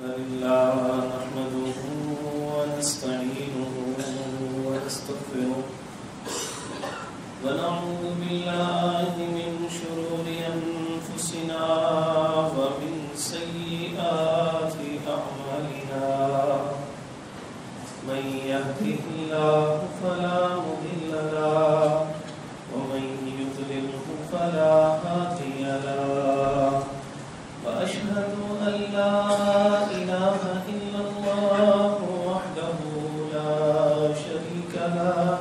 لله نحمده ونستعينه ونستغفره ونعوذ بالله من شرور أنفسنا ومن سيئات أعمالنا من يهده الله فلا مضل له ومن يضلله فلا هادي له وأشهد أن لا إله إلا الله وحده لا شريك له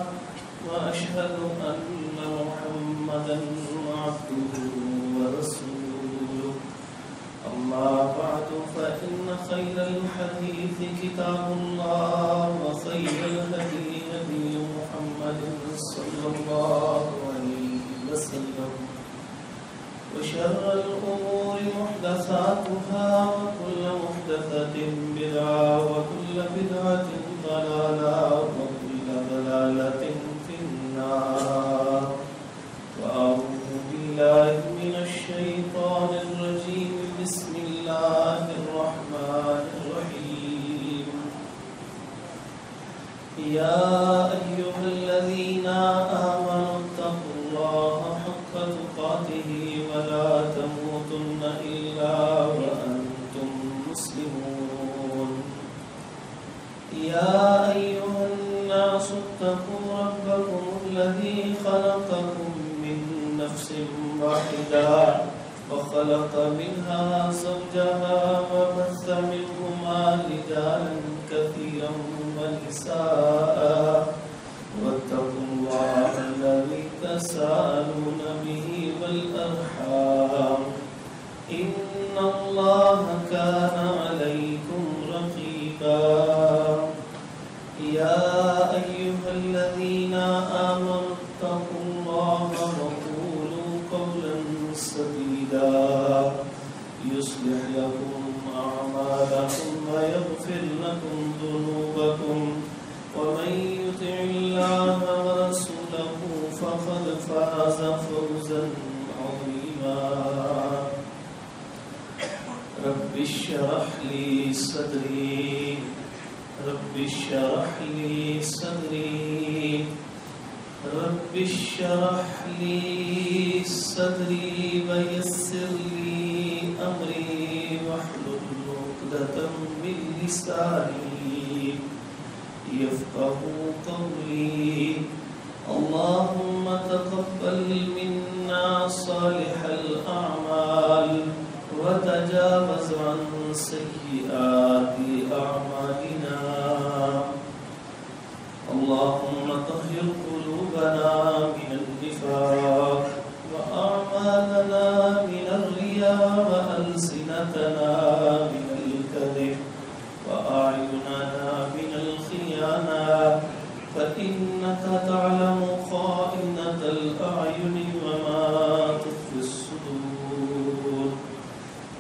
وأشهد أن محمدا عبده ورسوله أما بعد فإن خير الحديث كتاب الله وخير الهدي هدي محمد صلى الله عليه وسلم وشر الأمور محدثاتها وكل محدثة بدعة وكل بدعة ضلالة وكل ضلالة في النار وأعوذ بالله من الشيطان الرجيم بسم الله الرحمن الرحيم يا أيها الذين آمنوا اتقوا الله حق تقاته ولا تموتن إلا وأنتم مسلمون يا أيها الناس اتقوا ربكم الذي خلقكم من نفس واحدة وخلق منها زوجها وبث منهما رجالا كثيرا ونساء واتقوا الله الذي تساءلون به والأرحام إن الله كان عليكم رقيبا يا أيها الذين آمنوا اتقوا الله وقولوا قولا سديدا يصلح لكم أعمالكم ويغفر لكم ذنوبكم ومن يطع الله ورسوله فقد فاز فوزا عظيما رب اشرح لي صدري رب اشرح لي صدري رب اشرح لي صدري ويسر لي أمري واحلل عقدة من لساني يفقه قولي اللهم تقبل منا صالح الأعمال وتجاوز عن سيئات أعمالنا اللهم طهر قلوبنا من النفاق وأعمالنا من الرياء وألسنتنا من الكذب وأعيننا من الخيانة فإنك تعلم خائنة الأعين وما تخفي الصدور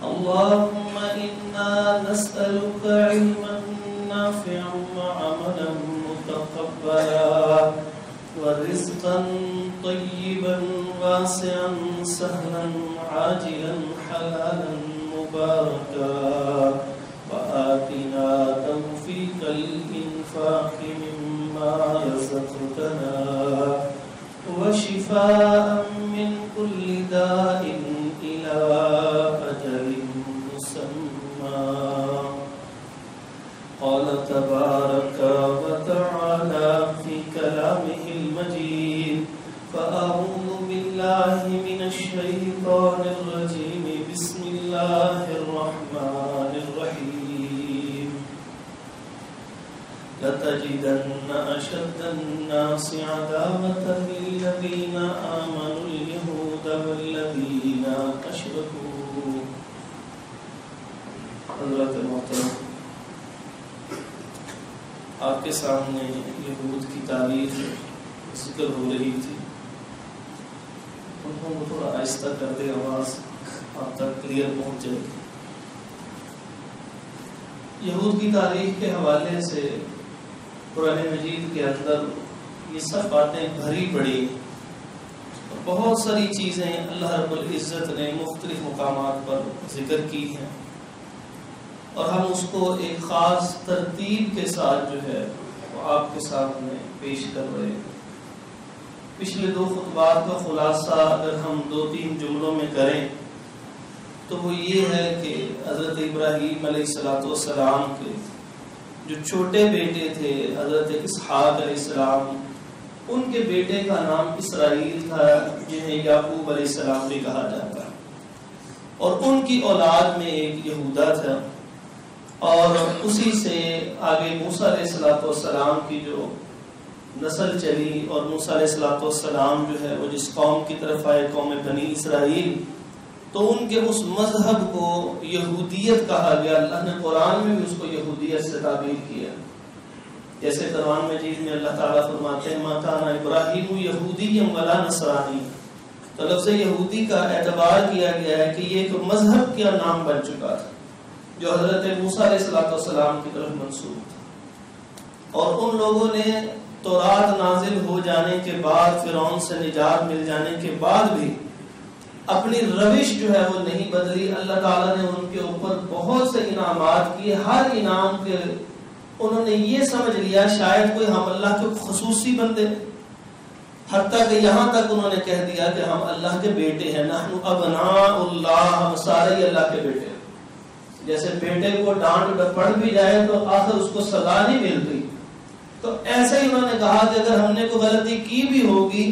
اللهم إنا نسألك علما نافعا وعملا متقبلا ورزقا طيبا واسعا سهلا عاجلا حلالا مباركا وآتنا توفيق الإنفاق مما رزقتنا وشفاء من كل داء إلى أجل مسمى قال تبارك وتعالى في كلامه المجيد فأعوذ بالله من الشيطان الرجيم بسم الله الرحمن الرحيم لتجدن أشد الناس عداوة للذين آمنوا اليهود والذين أشركوا حضرت محترم آپ کے سامنے یہود کی تاریخ ذکر ہو رہی تھی انہوں کو تھوڑا آہستہ کر دے آواز آپ تک کلیئر پہنچ جائے گی یہود کی تاریخ کے حوالے سے قرآن مجید کے اندر یہ سب باتیں بھری پڑی اور بہت ساری چیزیں اللہ رب العزت نے مختلف مقامات پر ذکر کی ہیں اور ہم اس کو ایک خاص ترتیب کے ساتھ جو ہے وہ آپ کے سامنے پیش کر رہے ہیں۔ پچھلے 2 خطبات کا خلاصہ اگر ہم 2-3 جملوں میں کریں تو وہ یہ ہے کہ حضرت ابراہیم علیہ السلام کے جو چھوٹے بیٹے تھے حضرت اسحاق علیہ السلام، ان کے بیٹے کا نام اسرائیل تھا، جنہیں یعقوب علیہ السلام بھی کہا جاتا ہے، اور ان کی اولاد میں ایک یہودا تھا، اور اسی سے آگے موسیٰ علیہ السلام کی جو نسل چلی، اور موسیٰ علیہ السلام جو ہے وہ جس قوم کی طرف آئے، قوم بنی اسرائیل، تو ان کے اس مذہب کو یہودیت کہا گیا۔ اللہ نے قرآن میں بھی اس کو یہودیت سے تعبیر کیا، جیسے قرآن مجید میں اللہ تعالیٰ فرماتے ہیں مَا كَانَ إِبْرَاهِيمُ يَهُودِيًّا وَلَا نَصْرَانِيًّا، تو لفظ یہودی کا اعتبار کیا گیا ہے کہ یہ ایک مذہب کا نام بن چکا تھا جو حضرت موسیٰ علیہ السلام کی طرف منسوب تھا، اور ان لوگوں نے تورات نازل ہو جانے کے بعد، فرعون سے نجات مل جانے کے بعد بھی اپنی روش جو ہے وہ نہیں بدلی۔ اللہ تعالیٰ نے ان کے اوپر بہت سے انعامات کیے، ہر انعام کے انہوں نے یہ سمجھ لیا شاید کوئی ہم اللہ کے خصوصی بندے، حتیٰ کہ یہاں تک انہوں نے کہہ دیا کہ ہم اللہ کے بیٹے ہیں، نحن ابناء اللہ، ہم سارے ہی اللہ کے بیٹے ہیں۔ جیسے بیٹے کو ڈانٹ پڑ بھی جائے تو آخر اس کو سزا نہیں ملتی، تو ایسے ہی انہوں نے کہا کہ اگر ہم نے کوئی غلطی کی بھی ہوگی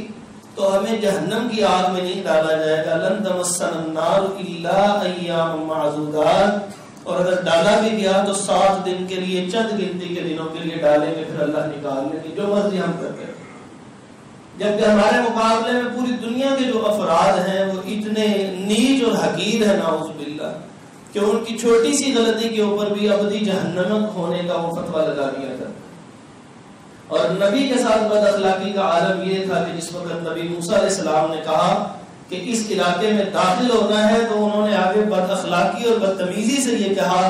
تو ہمیں جہنم کی آگ میں نہیں ڈالا جائے گا، لن تمسنا النار الا ایام معدودات، اور اگر ڈالا بھی گیا تو 7 دن کے لیے، چند گنتی کے دنوں کے لیے ڈالیں گے، پھر اللہ نکال لیں گے، جو مرضی ہم کرتے ہیں۔ جبکہ ہمارے مقابلے میں پوری دنیا کے جو افراد ہیں وہ اتنے نیچ اور حقیر ہیں نعوذ باللہ کہ ان کی چھوٹی سی غلطی کے اوپر بھی ابدی جہنم ہونے کا وہ فتویٰ لگا دیا تھا۔ اور نبی کے ساتھ بد اخلاقی کا عالم یہ تھا کہ جس وقت نبی موسیٰ علیہ السلام نے کہا کہ اس علاقے میں داخل ہونا ہے تو انہوں نے آگے بد اخلاقی اور بدتمیزی سے یہ کہا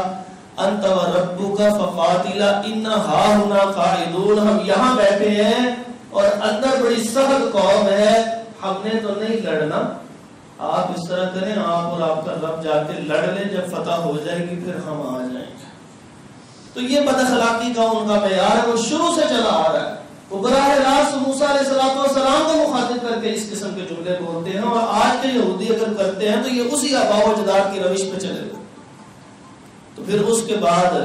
انت وربک فقاتلا انا ہاہنا قاعدون، ہم یہاں بیٹھے ہیں اور اندر بڑی سخت قوم ہے، ہم نے تو نہیں لڑنا، آپ اس طرح کریں آپ اور آپ کا رب جا کے لڑ لیں، جب فتح ہو جائے گی پھر ہم آ جائیں گے۔ تو یہ بد اخلاقی کا ان کا معیار ہے، وہ شروع سے چلا آ رہا ہے۔ وہ براہ راست موسیٰ علیہ السلام کو مخاطب کر کے اس قسم کے جملے بولتے ہیں، اور آج کے یہودی اگر کرتے ہیں تو یہ اسی آباء و اجداد کی روش پہ چلے گئے۔ تو پھر اس کے بعد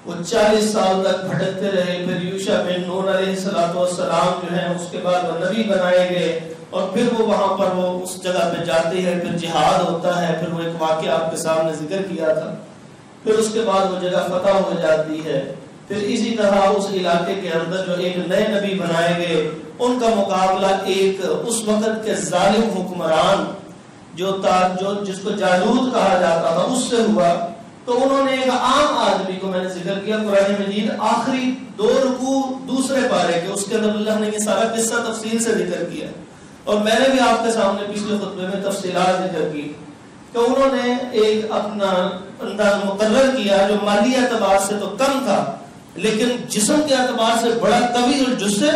وہ 40 سال تک بھٹکتے رہے، پھر یوشع بن نون علیہ السلام جو ہیں اس کے بعد وہ نبی بنائے گئے، اور پھر وہ وہاں پر وہ اس جگہ پہ جاتے ہیں، پھر جہاد ہوتا ہے، پھر وہ ایک واقعہ آپ کے سامنے ذکر کیا تھا، پھر اس کے بعد وہ جگہ فتح ہو جاتی ہے، پھر اسی طرح اس علاقے کے اندر جو ایک نئے نبی بنائے گئے، ان کا مقابلہ ایک اس وقت کے ظالم حکمران جو جس کو جالوت کہا جاتا تھا اس سے ہوا۔ تو انہوں نے ایک عام آدمی کو، میں نے ذکر کیا قرآن مجید آخری 2 رکوع دوسرے پارے کے، اس کے اندر اللہ نے یہ سارا قصہ تفصیل سے ذکر کیا، اور میں نے بھی آپ کے سامنے پچھلے خطبے میں تفصیلات ذکر کی کہ انہوں نے ایک اپنا انداز مقرر کیا جو مالی اعتبار سے تو کم تھا لیکن جسم کے اعتبار سے بڑا قوی اور جسے،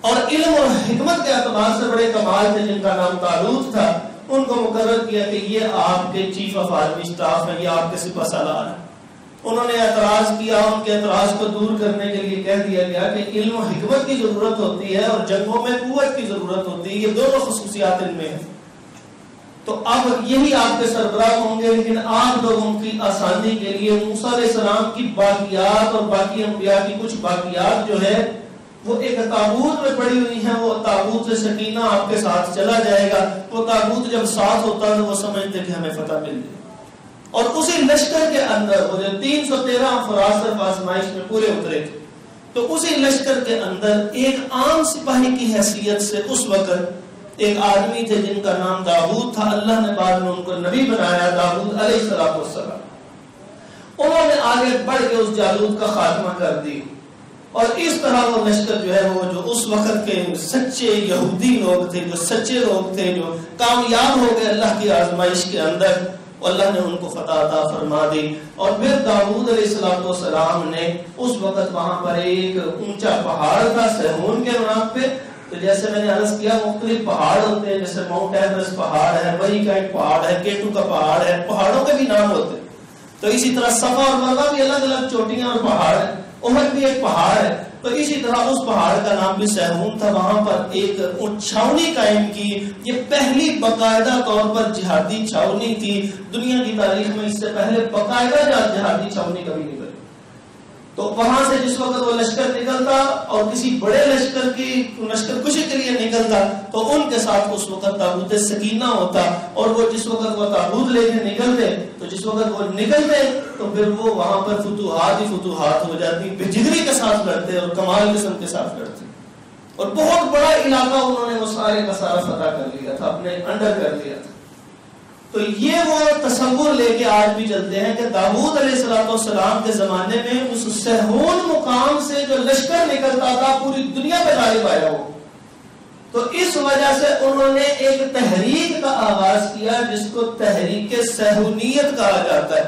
اور علم اور حکمت کے اعتبار سے بڑے کمال تھے، جن کا نام طالوت تھا۔ ان کو مقرر کیا کہ یہ آپ کے چیف آف آرمی اسٹاف ہیں، یہ آپ کے سپہ سالار ہیں۔ انہوں نے اعتراض کیا، ان کے اعتراض کو دور کرنے کے لیے کہہ دیا گیا کہ علم و حکمت کی ضرورت ہوتی ہے اور جنگوں میں قوت کی ضرورت ہوتی ہے، یہ دونوں خصوصیات ان میں ہیں۔ تو اب یہی آپ کے سربراہ ہوں گے، لیکن آپ لوگوں کی آسانی کے لیے موسیٰ علیہ السلام کی باقیات اور باقی انبیاء کی کچھ باقیات جو ہے وہ ایک تابوت میں پڑی ہوئی ہیں، وہ تابوت سے سکینہ آپ کے ساتھ چلا جائے گا۔ وہ تابوت جب ساتھ ہوتا تو وہ سمجھتے کہ ہمیں فتح مل جائے، اور اسی لشکر کے اندر وہ جو 313 افراد صرف آزمائش میں پورے اترے تھے، تو اسی لشکر کے اندر ایک عام سپاہی کی حیثیت سے اس وقت ایک آدمی تھے جن کا نام داؤد تھا، اللہ نے بعد میں ان کو نبی بنایا، داؤد علیہ السلام۔ انہوں نے آگے بڑھ کے اس جالوت کا خاتمہ کر دی، اور اس طرح وہ لشکر جو ہے وہ جو اس وقت کے سچے یہودی لوگ تھے، جو سچے لوگ تھے، جو کامیاب ہو گئے اللہ کی آزمائش کے اندر، اللہ نے ان کو فتح عطا فرما دی۔ اور پھر داؤد علیہ السلام نے اس وقت وہاں پر ایک اونچا پہاڑ تھا سہون کے نام پہ، تو جیسے میں نے عرض کیا مختلف پہاڑ ہوتے ہیں، جیسے ماؤنٹ ایورسٹ پہاڑ ہے، وہی کا ایک پہاڑ ہے، کیٹو کا پہاڑ ہے، پہاڑوں کے بھی نام ہوتے ہیں۔ تو اسی طرح صفا اور مروا بھی الگ الگ چوٹیاں اور پہاڑ ہیں، احد بھی ایک پہاڑ ہے، تو اسی طرح اس پہاڑ کا نام بھی سہون تھا. وہاں پر ایک چھاؤنی قائم کی. یہ پہلی باقاعدہ طور پر جہادی چھاؤنی تھی دنیا کی تاریخ میں، اس سے پہلے باقاعدہ جہادی چھاؤنی کبھی نہیں بنی. تو وہاں سے جس وقت وہ لشکر نکلتا اور کسی بڑے لشکر کشی کے لیے نکلتا تو ان کے ساتھ اس وقت تابوت سکینہ ہوتا، اور وہ جس وقت وہ تابوت لے کے نکلتے تو جس وقت وہ نکلتے تو پھر وہ وہاں پر فتوحات ہی فتوحات ہو جاتی، بے جگری کے ساتھ لڑتے اور کمال قسم کے ساتھ لڑتے، اور بہت بڑا علاقہ انہوں نے وہ سارے کا سارا فتح کر لیا تھا، اپنے انڈر کر لیا تھا. تو یہ وہ تصور لے کے آج بھی چلتے ہیں کہ داؤد علیہ السلام کے زمانے میں اس سہون مقام سے جو لشکر نکلتا تھا پوری دنیا پہ غالب آیا ہو. تو اس وجہ سے انہوں نے ایک تحریک کا آغاز کیا جس کو تحریک سہونیت کہا جاتا ہے،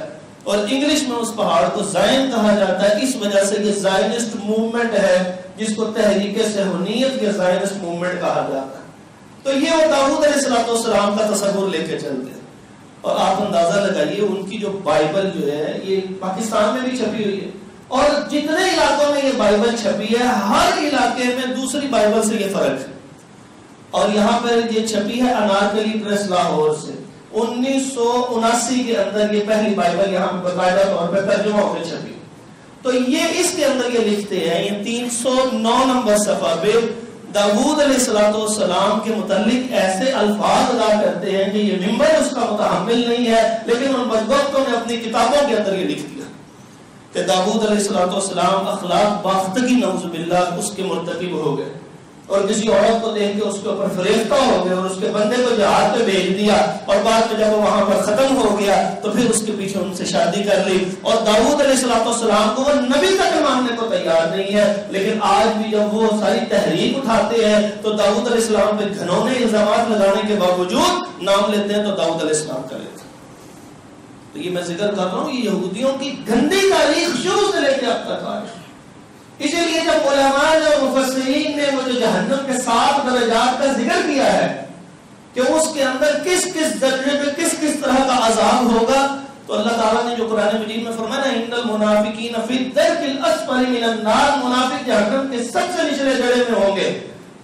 اور انگلش میں اس پہاڑ کو زائن کہا جاتا ہے. اس وجہ سے یہ زائنسٹ موومنٹ ہے جس کو تحریک سہونیت کے زائنسٹ موومنٹ کہا جاتا ہے. تو یہ وہ داؤد علیہ السلام کا تصور لے کے چلتے ہیں. اور آپ اندازہ لگائیے ان کی جو بائبل جو ہے یہ پاکستان میں بھی چھپی ہوئی ہے، اور جتنے علاقوں میں یہ بائبل چھپی ہے ہر علاقے میں دوسری بائبل سے یہ فرق ہے. اور یہاں پر یہ چھپی ہے انارکلی پریس لاہور سے 1979 کے اندر یہ پہلی بائبل یہاں پہ باقاعدہ طور پہ ترجمہ ہو کے چھپی. تو یہ اس کے اندر یہ لکھتے ہیں، یہ 309 نمبر صفحہ پہ داؤد علیہ السلام کے متعلق ایسے الفاظ ادا کرتے ہیں کہ یہ ممبر اس کا متحمل نہیں ہے، لیکن ان بدبختوں نے اپنی کتابوں کے اندر یہ لکھ دیا کہ داؤد علیہ السلام اخلاق باختگی نعوذ باللہ اس کے مرتکب ہو گئے، اور کسی عورت کو دیکھ کے اس کے اوپر فریفتہ ہو گئے اور اس کے بندے کو جہاد پہ بھیج دیا، اور بعد میں جب وہ وہاں پر ختم ہو گیا تو پھر اس کے پیچھے ان سے شادی کر لی. اور داؤد علیہ السلام کو وہ نبی تک ماننے کو تیار نہیں ہے، لیکن آج بھی جب وہ ساری تحریک اٹھاتے ہیں تو داؤد علیہ السلام پہ گھنونے الزامات لگانے کے باوجود نام لیتے ہیں تو داؤد علیہ السلام کا لیتے ہیں. تو یہ میں ذکر کر رہا ہوں یہ یہودیوں کی گندی تاریخ شروع سے لے کے اب تک آئی. اسی لیے جب علماء اور مفسرین نے وہ جو جہنم کے 7 درجات کا ذکر کیا ہے کہ اس کے اندر کس کس درجے پہ کس کس طرح کا عذاب ہوگا، تو اللہ تعالیٰ نے جو قرآن مجید میں فرمایا ان المنافقین فی الدرک الاسفل من النار، منافق جہنم کے سب سے نچلے جڑے میں ہوں گے.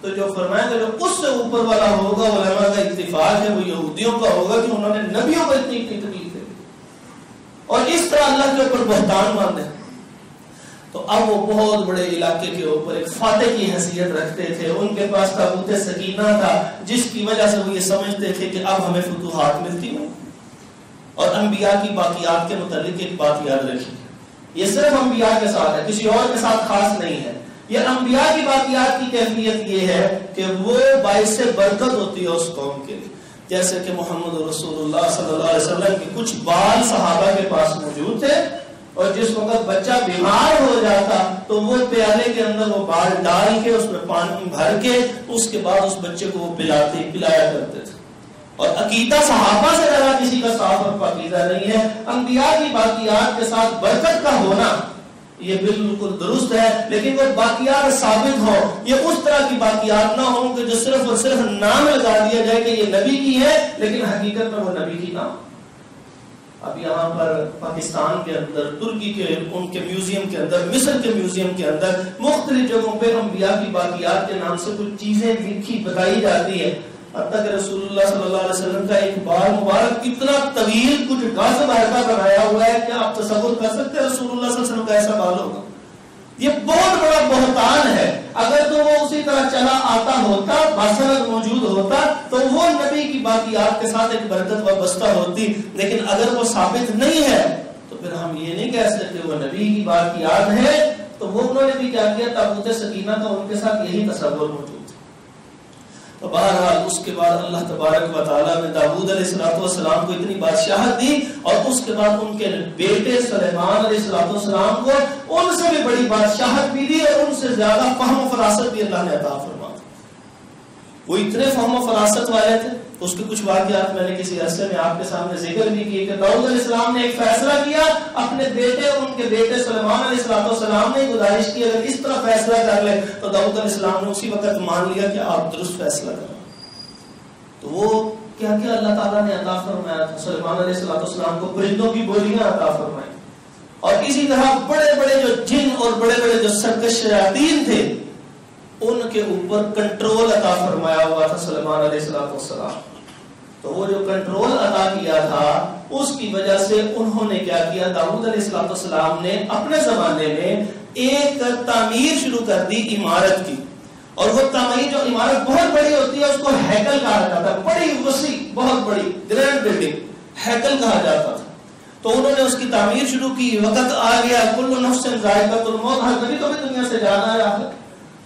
تو جو فرمایا کہ جو اس سے اوپر والا ہوگا علماء کا اتفاق ہے وہ یہودیوں کا ہوگا کہ انہوں نے نبیوں کو اتنی تکلیف دی اور اس طرح اللہ کے اوپر بہتان باندھے. تو اب وہ بہت بڑے علاقے کے اوپر ایک فاتح کی حیثیت رکھتے تھے، ان کے پاس تابوت سکینہ تھا جس کی وجہ سے وہ یہ سمجھتے تھے کہ اب ہمیں فتوحات ملتی ہیں. اور انبیاء کی باقیات کے متعلق ایک بات یاد رکھیے، یہ صرف انبیاء کے ساتھ ہے، کسی اور کے ساتھ خاص نہیں ہے. یہ انبیاء کی باقیات کی کیفیت یہ ہے کہ وہ باعث برکت ہوتی ہے اس قوم کے لیے. جیسے کہ محمد رسول اللہ صلی اللہ علیہ وسلم کے کچھ بال صحابہ کے پاس موجود تھے، اور جس وقت بچہ بیمار ہو جاتا تو وہ پیالے کے اندر وہ بال ڈال کے اس میں پانی بھر کے اس کے بعد اس بچے کو وہ پلایا کرتے تھے. اور عقیدہ صحابہ سے زیادہ کسی کا صاف اور پاکیزہ نہیں ہے. انبیاء کی باقیات کے ساتھ برکت کا ہونا یہ بالکل درست ہے، لیکن وہ باقیات ثابت ہو، یہ اس طرح کی باقیات نہ ہوں کہ جو صرف اور صرف نام لگا دیا جائے کہ یہ نبی کی ہے لیکن حقیقت میں وہ نبی کی نہ ہو. اب یہاں پر پاکستان کے اندر، ترکی کے ان کے میوزیم کے اندر، مصر کے میوزیم کے اندر مختلف جگہوں پہ انبیاء کی باقیات کے نام سے کچھ چیزیں لکھی بتائی جاتی ہے. حتیٰ کہ رسول اللہ صلی اللہ علیہ وسلم کا ایک بال مبارک اتنا طویل کچھ گاز بھرتا بنایا ہوا ہے کہ آپ تصور کر سکتے ہیں رسول اللہ صلی اللہ علیہ وسلم کا ایسا بال ہوگا. یہ بہت بڑا بہتان ہے. اگر تو وہ اسی طرح چلا آتا ہوتا، باسند موجود ہوتا تو وہ نبی کی باقیات کے ساتھ ایک برکت وابستہ ہوتی، لیکن اگر وہ ثابت نہیں ہے تو پھر ہم یہ نہیں کہہ سکتے وہ نبی کی باقیات ہے. تو وہ انہوں نے بھی کیا کیا، تابوت سکینہ کا ان کے ساتھ یہی تصور موجود. تو بہرحال اس کے بعد اللہ تبارک و تعالیٰ نے داؤد علیہ السلام کو اتنی بادشاہت دی، اور اس کے بعد ان کے بیٹے سلیمان علیہ السلام کو ان سے بھی بڑی بادشاہت بھی دی، اور ان سے زیادہ فہم و فراست بھی اللہ نے عطا فرما. وہ اتنے فہم و فراست والے تھے. اس کے کچھ واقعات میں نے کسی عرصے میں آپ کے سامنے ذکر بھی کیے کہ داؤد علیہ السلام نے ایک فیصلہ کیا، اپنے بیٹے ان کے بیٹے سلیمان علیہ السلام نے گزارش کی اگر اس طرح فیصلہ کر لے، تو داؤد علیہ السلام نے اسی وقت مان لیا کہ آپ درست فیصلہ کریں. تو وہ کیا کیا اللہ تعالیٰ نے عطا فرمایا تھا. سلیمان علیہ السلام کو پرندوں کی بولیاں عطا فرمائی, اور اسی طرح بڑے بڑے جو جن اور بڑے بڑے جو سرکش شیاطین تھے ان کے اوپر کنٹرول عطا فرمایا ہوا تھا سلیمان علیہ السلام. تو وہ جو کنٹرول عطا کیا تھا اس کی وجہ سے انہوں نے کیا کیا, داؤد علیہ السلام نے اپنے زمانے میں ایک تعمیر شروع کر دی عمارت کی. اور وہ تعمیر جو عمارت بہت بڑی ہوتی ہے اس کو ہیکل کہا جاتا ہے, بڑی وسیع بہت بڑی گرینڈ بلڈنگ ہیکل کہا جاتا تھا. تو انہوں نے اس کی تعمیر شروع کی. وقت آ گیا, کل نفس ذائقۃ الموت, ہر نبی کو بھی دنیا سے جانا ہے آخر.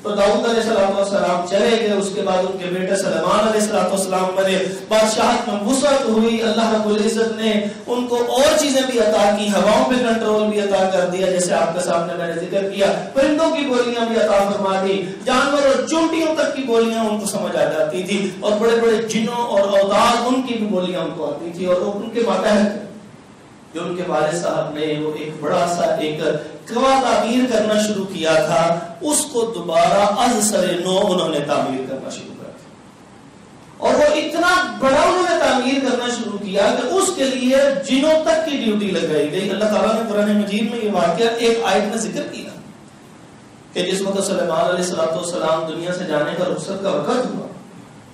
تو داؤد علیہ السلام چلے گئے, اس کے بعد ان کے بیٹے سلیمان علیہ السلام بنے, بادشاہت میں وسعت ہوئی. اللہ رب العزت نے ان کو اور چیزیں بھی عطا کی, ہواؤں پہ کنٹرول بھی عطا کر دیا جیسے آپ کے سامنے میں نے ذکر کیا, پرندوں کی بولیاں بھی عطا فرما دی, جانور اور چونٹیوں تک کی بولیاں ان کو سمجھ آ جاتی تھی, اور بڑے بڑے جنوں اور اوتاد ان کی بھی بولیاں ان کو آتی تھی. اور ان کے ماتحت جو ان کے والد صاحب نے وہ ایک بڑا سا ایک کنواں تعمیر کرنا شروع کیا تھا, اس کو دوبارہ از سر نو انہوں نے تعمیر کرنا شروع کر دیا. اور وہ اتنا بڑا انہوں نے تعمیر کرنا شروع کیا کہ اس کے لیے جنوں تک کی ڈیوٹی لگائی گئی. اللہ تعالیٰ نے قرآن مجید میں یہ واقعہ ایک آیت میں ذکر کیا کہ جس وقت سلیمان علیہ السلام دنیا سے جانے کا رخصت کا وقت ہوا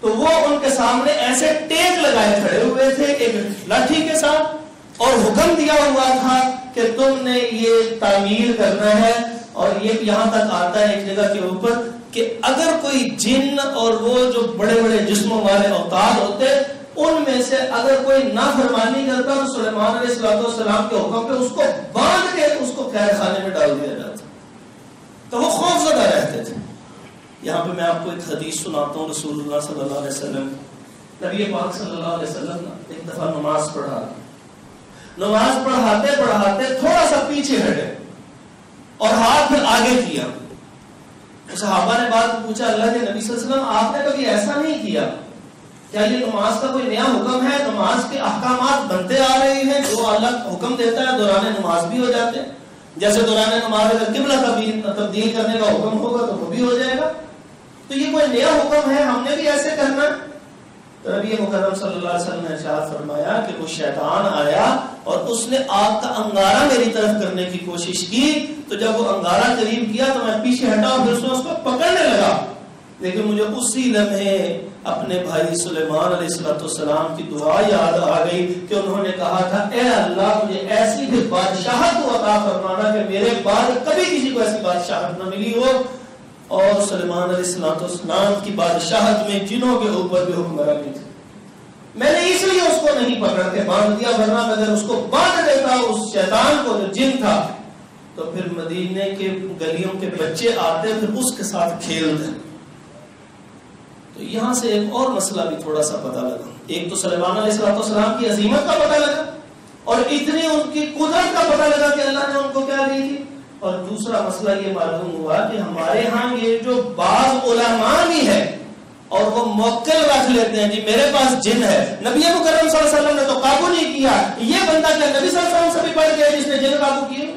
تو وہ ان کے سامنے ایسے ٹیک لگائے کھڑے ہوئے تھے ایک لاٹھی کے ساتھ, اور حکم دیا ہوا تھا کہ تم نے یہ تعمیر کرنا ہے. اور یہ یہاں تک آتا ہے ایک جگہ کے اوپر کہ اگر کوئی جن اور وہ جو بڑے بڑے جسموں والے اوتاد ہوتے ان میں سے اگر کوئی نافرمانی کرتا تو سلیمان علیہ السلام کے حکم پہ اس کو باندھ کے اس کو قید خانے میں ڈال دیا جاتا. تو وہ خوف زدہ رہتے تھے. یہاں پہ میں آپ کو ایک حدیث سناتا ہوں. رسول اللہ صلی اللہ علیہ وسلم, نبی پاک صلی اللہ علیہ وسلم ایک دفعہ نماز پڑھا, نماز پڑھاتے پڑھاتے تھوڑا سا پیچھے ہٹے اور ہاتھ پھر آگے کیا. صحابہ نے بات پوچھا, اللہ کے نبی صلی اللہ علیہ وسلم آپ نے کبھی ایسا نہیں کیا, کیا یہ نماز کا کوئی نیا حکم ہے؟ نماز کے احکامات بنتے آ رہے ہیں, جو اللہ حکم دیتا ہے دوران نماز بھی ہو جاتے ہیں. جیسے دوران نماز اگر قبلہ تبدیل کرنے کا حکم ہوگا تو وہ بھی ہو جائے گا. تو یہ کوئی نیا حکم ہے, ہم نے بھی ایسے کرنا ہے؟ تو نبی مکرم صلی اللہ علیہ وسلم نے ارشاد فرمایا کہ وہ شیطان آیا اور اس نے آگ کا انگارہ میری طرف کرنے کی کوشش کی. تو جب وہ انگارہ قریب کیا تو میں پیچھے ہٹا اور پھر اس کو پکڑنے لگا. لیکن مجھے اسی لمحے اپنے بھائی سلیمان علیہ السلام کی دعا یاد آ گئی کہ انہوں نے کہا تھا, اے اللہ مجھے ایسی بھی بادشاہت کو عطا فرمانا کہ میرے بعد کبھی کسی کو ایسی بادشاہت نہ ملی ہو. اور سلیمان علیہ السلام کی بادشاہت میں جنوں کے اوپر بھی حکمرانی تھی. میں نے اس لیے اس کو نہیں پکڑ کے باندھ دیا, ورنہ اگر اس کو باندھ دیتا اس شیطان کو جو جن تھا تو پھر مدینے کے گلیوں کے بچے آتے پھر اس کے ساتھ کھیلتے. تو یہاں سے ایک اور مسئلہ بھی تھوڑا سا پتہ لگا. ایک تو سلیمان علیہ السلام کی عظیمت کا پتہ لگا اور اتنی ان کی قدرت کا پتہ لگا کہ اللہ نے ان کو کیا دی تھی. اور دوسرا مسئلہ یہ معلوم ہوا کہ ہمارے ہاں یہ جو بعض علماء بھی ہے اور وہ موکل رکھ لیتے ہیں, جی میرے پاس جن ہے. نبی مکرم صلی اللہ علیہ وسلم نے تو قابو نہیں کیا, یہ بندہ کیا نبی صلی اللہ علیہ وسلم سے بھی بڑھ گیا جس نے جن قابو کیے؟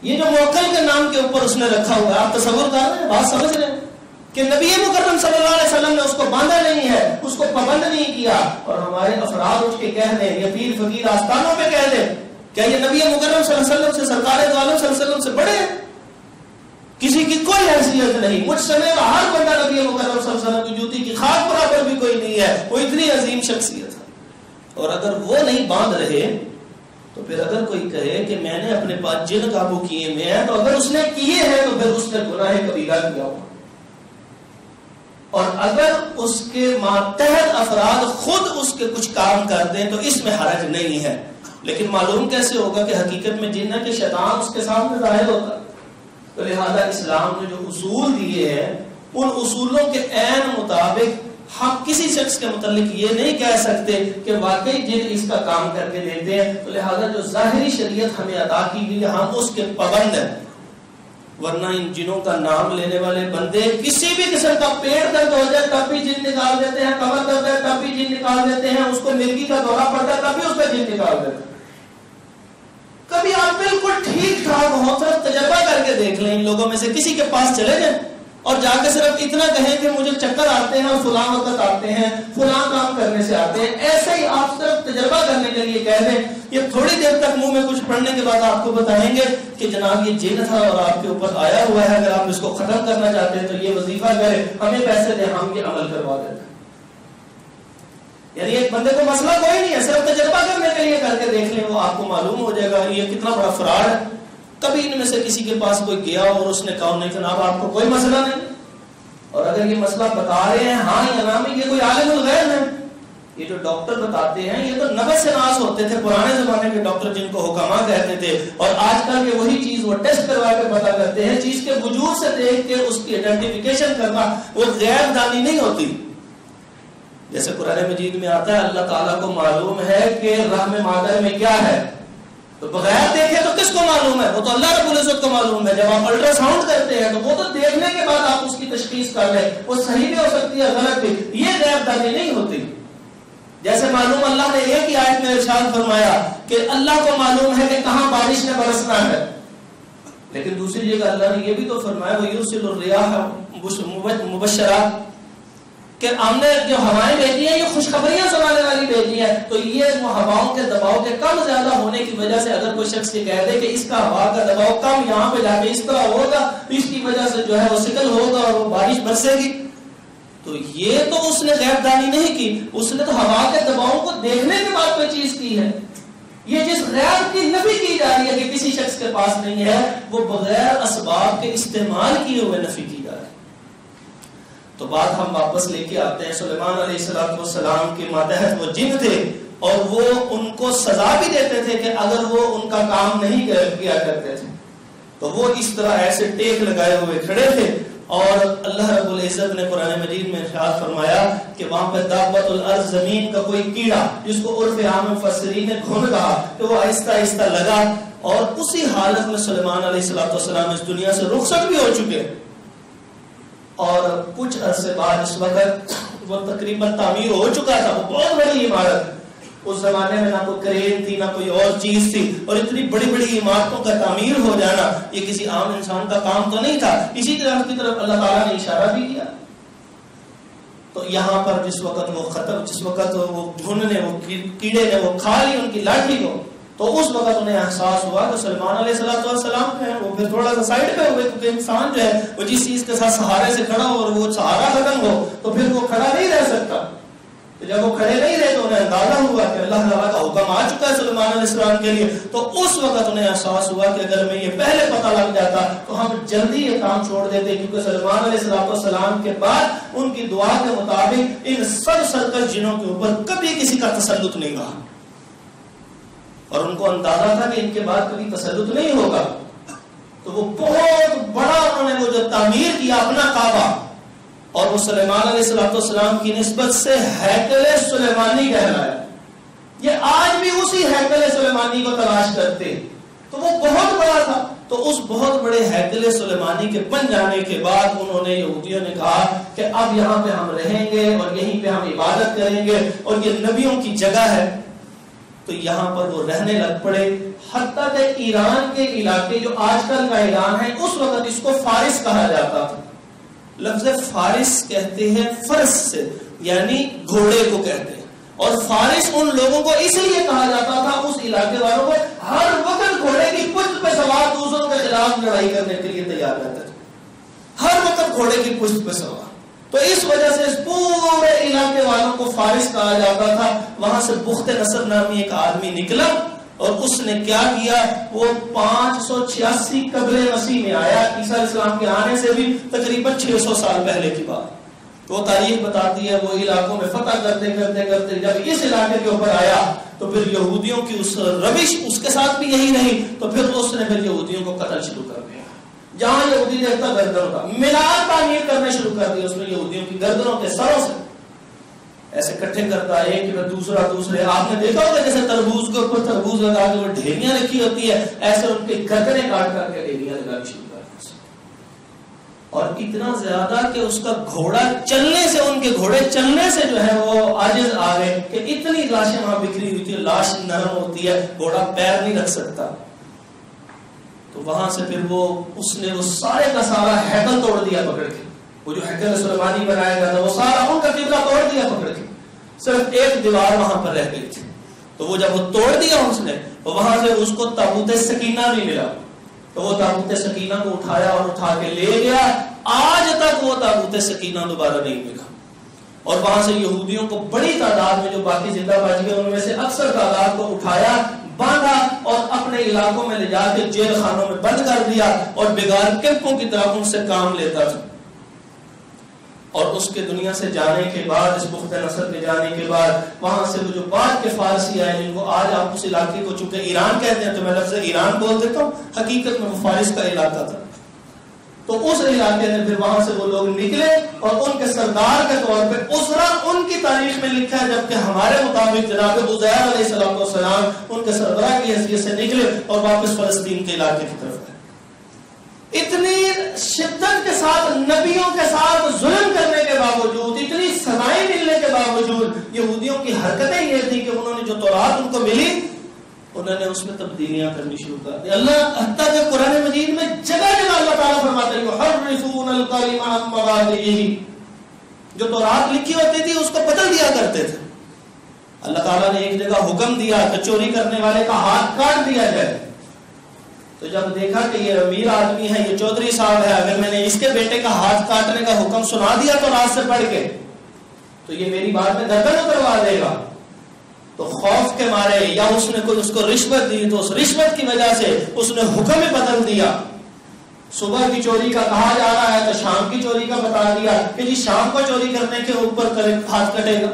یہ جو موکل کے نام کے اوپر اس نے رکھا ہوا ہے, آپ تصور کر رہے ہیں, بات سمجھ رہے ہیں کہ نبی مکرم صلی اللہ علیہ وسلم نے اس کو باندھا نہیں ہے, اس کو پابند نہیں کیا. اور ہمارے افراد اٹھ کے کہہ دیں, یہ پیر فقیر آستانوں پہ کہہ دیں, کیا یہ نبی مکرم صلی اللہ علیہ وسلم سے, سرکار دو عالم صلی اللہ علیہ وسلم سے بڑے ہیں؟ کسی کی کوئی حیثیت نہیں. مجھ سمیت ہر بندہ نبی مکرم صلی اللہ علیہ وسلم کی جوتی کی خاک برابر بھی کوئی نہیں ہے. وہ اتنی عظیم شخصیت ہے. اور اگر وہ نہیں باندھ رہے تو پھر اگر کوئی کہے کہ میں نے اپنے پاس جن قابو کیے میں ہیں, تو اگر اس نے کیے ہیں تو پھر اس نے گناہ کبیرہ کیا ہوا. اور اگر اس کے ماتحت افراد خود اس کے کچھ کام کر دیں تو اس میں حرج نہیں ہے. لیکن معلوم کیسے ہوگا کہ حقیقت میں جن ہے کہ شیطان اس کے سامنے ظاہر ہوتا. تو لہذا اسلام نے جو اصول دیے ہیں ان اصولوں کے عین مطابق ہم کسی شخص کے متعلق یہ نہیں کہہ سکتے کہ واقعی جن اس کا کام کر کے دیتے ہیں. تو لہذا جو ظاہری شریعت ہمیں عطا کی گئی ہم اس کے پابند ہیں. ورنہ ان جنوں کا نام لینے والے بندے کسی بھی قسم کا پیٹ درد ہو جائے تب بھی جن نکال دیتے ہیں, کمر درد ہے تب بھی جن نکال دیتے ہیں, اس کو مرگی کا دورہ پڑتا ہے تب بھی اس پہ جن نکال دیتے ہیں. کبھی آپ بالکل ٹھیک ٹھاک ہو تو تجربہ کر کے دیکھ لیں, ان لوگوں میں سے کسی کے پاس چلے جائیں اور جا کے صرف اتنا کہیں کہ مجھے چکر آتے ہیں اور فلاں وقت آتے ہیں، فلاں کام کرنے سے آتے ہیں، ایسے ہی آپ صرف تجربہ کرنے کے لیے کہہ دیں، یہ تھوڑی دیر تک منہ میں کچھ پڑھنے کے بعد آپ کو بتائیں گے کہ جناب یہ جن تھا اور آپ کے اوپر آیا ہوا ہے، اگر آپ اس کو ختم کرنا چاہتے ہیں تو یہ وظیفہ کریں، ہمیں پیسے دیں، ہم یہ عمل کروا دیتے ہیں۔ یعنی ایک بندے کو مسئلہ کوئی نہیں ہے، صرف تجربہ کرنے کے لیے کر کے دیکھ لیں، وہ آپ کو معلوم ہو جائے گا یہ کتنا بڑا فراڈ ہے۔ کبھی ان میں سے کسی کے پاس کوئی گیا اور اس نے کہا نہیں جناب آپ کو کوئی مسئلہ نہیں، اور اگر یہ مسئلہ بتا رہے ہیں ہاں یا نہ میں، یہ کوئی عالم الغیب ہے؟ یہ جو ڈاکٹر بتاتے ہیں یہ تو نبض سے ناس ہوتے تھے پرانے زمانے کے ڈاکٹر، جن کو حکما کہتے تھے، اور آج کل کے وہی چیز وہ ٹیسٹ کروا کے پتا کرتے ہیں، چیز کے وجود سے دیکھ کے اس کی آئیڈینٹیفیکیشن کرنا وہ غیب دانی نہیں ہوتی۔ جیسے قرآن مجید میں آتا ہے اللہ تعالیٰ کو معلوم ہے کہ رحم مادر میں کیا ہے، تو بغیر دیکھے تو کس کو معلوم ہے؟ وہ تو اللہ رب العزت کو معلوم ہے۔ جب آپ الٹرا ساؤنڈ کرتے ہیں تو وہ تو دیکھنے کے بعد آپ اس کی تشخیص کر لیں، وہ صحیح بھی ہو سکتی ہے غلط بھی، یہ غیب دانی نہیں ہوتی۔ جیسے معلوم اللہ نے ایک ہی آیت میں ارشاد فرمایا کہ اللہ کو معلوم ہے کہ کہاں بارش نے برسنا ہے، لیکن دوسری جگہ اللہ نے یہ بھی تو فرمایا وَيُرْسِلُ الرِّيَاحَ مُبَشِّرَاتٍ کہ ہم نے جو ہوائیں بھیجی ہیں یہ خوشخبریاں سنانے والی بھیجی ہیں، تو یہ وہ ہواؤں کے دباؤ کے کم زیادہ ہونے کی وجہ سے اگر کوئی شخص یہ کہہ دے کہ اس کا ہوا کا دباؤ کم یہاں پہ جا کے اس طرح ہوگا، اس کی وجہ سے جو ہے وہ سکل ہوگا اور وہ بارش برسے گی، تو یہ تو اس نے غیب دانی نہیں کی، اس نے تو ہوا کے دباؤں کو دیکھنے کے بعد کوئی چیز کی ہے۔ یہ جس غیب کی نفی کی جا رہی ہے کہ کسی شخص کے پاس نہیں ہے، وہ بغیر اسباب کے استعمال کیے ہوئے نفی کی جا رہی ہے۔ تو بات ہم واپس لے کے آتے ہیں، سلیمان علیہ السلام کے ماتحت وہ جن تھے اور وہ ان کو سزا بھی دیتے تھے کہ اگر وہ ان کا کام نہیں کیا کرتے تھے تو وہ اس طرح ایسے ٹیک لگائے ہوئے کھڑے تھے۔ اور اللہ رب العزت نے قرآن مجید میں ارشاد فرمایا کہ وہاں پہ دابۃ الارض زمین کا کوئی کیڑا جس کو عرف عام مفسرین نے گھن کہا کہ وہ آہستہ آہستہ لگا، اور اسی حالت میں سلیمان علیہ السلام اس دنیا سے رخصت بھی ہو چکے، اور کچھ عرصے بعد اس وقت وہ تقریباً تعمیر ہو چکا تھا، وہ بہت بڑی عمارت، اس زمانے میں نہ کوئی کرین تھی نہ کوئی اور چیز تھی، اور اتنی بڑی بڑی عمارتوں کا تعمیر ہو جانا یہ کسی عام انسان کا کام تو نہیں تھا۔ اسی طرح کی طرف اللہ تعالیٰ نے اشارہ بھی کیا۔ تو یہاں پر جس وقت وہ گھن نے وہ کیڑے نے وہ کھا لی ان کی لاٹھی کو، تو اس وقت انہیں احساس ہوا کہ سلیمان علیہ السلام ہیں وہ پھر تھوڑا سا سائڈ پہ ہوئے، کیونکہ انسان جو ہے وہ جس چیز کے ساتھ سہارے سے کھڑا ہو اور وہ سہارا ختم ہو تو پھر وہ کھڑا نہیں رہ سکتا، تو جب وہ کھڑے نہیں رہے تو انہیں اندازہ ہوا کہ اللہ تعالیٰ کا حکم آ چکا ہے سلیمان علیہ السلام کے لیے، تو اس وقت انہیں احساس ہوا کہ اگر میں یہ پہلے پتہ لگ جاتا تو ہم جلدی یہ کام چھوڑ دیتے، کیونکہ سلیمان علیہ السلام کے بعد ان کی دعا کے مطابق ان سب سرکش جنوں کے اوپر کبھی کسی کا تسلط نہیں رہا، اور ان کو اندازہ تھا کہ ان کے بعد کبھی تسلط نہیں ہوگا، تو وہ بہت بڑا انہوں نے وہ جو تعمیر کیا اپنا کعبہ، اور وہ سلیمان علیہ السلام کی نسبت سے ہیکل سلیمانی کہلایا۔ یہ آج بھی اسی ہیکل سلیمانی کو تلاش کرتے، تو وہ بہت بڑا تھا۔ تو اس بہت بڑے ہیکل سلیمانی کے بن جانے کے بعد انہوں نے یہودیوں نے کہا کہ اب یہاں پہ ہم رہیں گے اور یہیں پہ ہم عبادت کریں گے، اور یہ نبیوں کی جگہ ہے، تو یہاں پر وہ رہنے لگ پڑے، حتیٰ کہ ایران کے علاقے جو آج کل کا ایران ہے اس وقت اس کو فارس کہا جاتا تھا۔ لفظ فارس کہتے ہیں فرس سے، یعنی گھوڑے کو کہتے ہیں، اور فارس ان لوگوں کو اس لیے کہا جاتا تھا، اس علاقے والوں کو ہر وقت گھوڑے کی پشت پہ سوار دوسروں کے خلاف لڑائی کرنے کے لیے تیار رہتے تھے، ہر وقت گھوڑے کی پشت پہ سوار، تو اس وجہ سے اس پورے علاقے والوں کو فارس کہا جاتا تھا۔ وہاں سے بخت نصر نامی ایک آدمی نکلا اور اس نے کیا کیا، وہ 586 قبل مسیح میں آیا، عیسیٰ علیہ السلام کے آنے سے بھی تقریباً 600 سال پہلے کی بات۔ تو وہ تاریخ بتاتی ہے وہ علاقوں میں فتح کرتے کرتے کرتے جب اس علاقے کے اوپر آیا تو پھر یہودیوں کی اس روش اس کے ساتھ بھی یہی رہی، تو پھر اس نے پھر یہودیوں کو قتل شروع کر دیا، جہاں یہودی دیکھتا گردنوں کا مینار تعمیر کرنے شروع کر دیا، اس میں یہودیوں کی گردنوں کے سروں سے ایسے کٹھے کرتا ہے ایک کہ دوسرا دوسرے، آپ نے دیکھا ہوگا جیسے تربوز کے اوپر تربوز لگا کے وہ ڈھیریاں رکھی ہوتی ہے، ایسے ان کے گردنیں کاٹ کر کے ڈھیریاں لگانی شروع کر دی، اور اتنا زیادہ کہ اس کا گھوڑا چلنے سے، ان کے گھوڑے چلنے سے جو ہے وہ عاجز آ گئے، کہ اتنی لاشیں وہاں بکھری ہوئی تھی، لاش نرم ہوتی ہے، گھوڑا پیر نہیں رکھ سکتا۔ تو وہاں سے پھر وہ اس نے وہ سارے کا سارا ہیکل توڑ دیا پکڑ کے، وہ جو ہیکل سلیمانی بنایا گیا تھا وہ سارا ان کا قبلہ توڑ دیا پکڑ کے، صرف ایک دیوار وہاں پر رہ گئی تھی. تو وہ جب وہ توڑ دیا اس نے تو وہاں سے اس کو تابوت سکینہ بھی ملا. تو وہ تابوت سکینہ کو اٹھایا اور اٹھا کے لے گیا. آج تک وہ تابوت سکینہ دوبارہ نہیں ملا. اور وہاں سے یہودیوں کو بڑی تعداد میں جو باقی زندہ بچ گئے ان میں سے اکثر تعداد کو اٹھایا، باندھا اور اپنے علاقوں میں لے جا کے جیل خانوں میں بند کر دیا اور بغیر کیمپوں کی طرح ان سے کام لیتا تھا. اور اس کے دنیا سے جانے کے بعد، اس بخت نصر کے جانے کے بعد، وہاں سے وہ جو بعد کے فارسی آئے جن کو آج آپ اس علاقے کو چونکہ ایران کہتے ہیں تو میں لفظ ایران بول دیتا ہوں، حقیقت میں وہ فارس کا علاقہ تھا. تو اس علاقے میں پھر وہاں سے وہ لوگ نکلے اور ان کے سردار کے طور پہ عزرا ان کی تاریخ میں لکھا ہے، جبکہ ہمارے مطابق جناب عزیر علیہ السلام ان کے سردار کی حیثیت سے نکلے اور واپس فلسطین کے علاقے کی طرف گئے. اتنی شدت کے ساتھ نبیوں کے ساتھ ظلم کرنے کے باوجود، اتنی سزائیں ملنے کے باوجود یہودیوں کی حرکتیں یہ تھی کہ انہوں نے جو تورات ان کو ملی انہوں نے اس میں تبدیلیاں کرنی شروع کر دی. اللہ حتیٰ کہ قرآن مجید میں جگہ جگہ اللہ تعالیٰ فرماتے ہیں یحرفون الکلم عن مواضعہ، جو تورات لکھی ہوتی تھی اس کو بدل دیا کرتے تھے. اللہ تعالیٰ نے ایک جگہ حکم دیا کہ چوری کرنے والے کا ہاتھ کاٹ دیا جائے. تو جب دیکھا کہ یہ امیر آدمی ہے، یہ چودھری صاحب ہے، اگر میں نے اس کے بیٹے کا ہاتھ کاٹنے کا حکم سنا دیا تو رات سے پڑھ کے تو یہ میری بات میں گردن اتروا دے گا. تو خوف کے مارے یا اس نے کوئی اس کو رشوت دی تو اس رشوت کی وجہ سے اس نے حکم ہی بدل دیا. صبح کی چوری کا کہا جا رہا ہے تو شام کی چوری کا بتا دیا کہ جی شام کو چوری کرنے کے اوپر ہاتھ کٹے گا.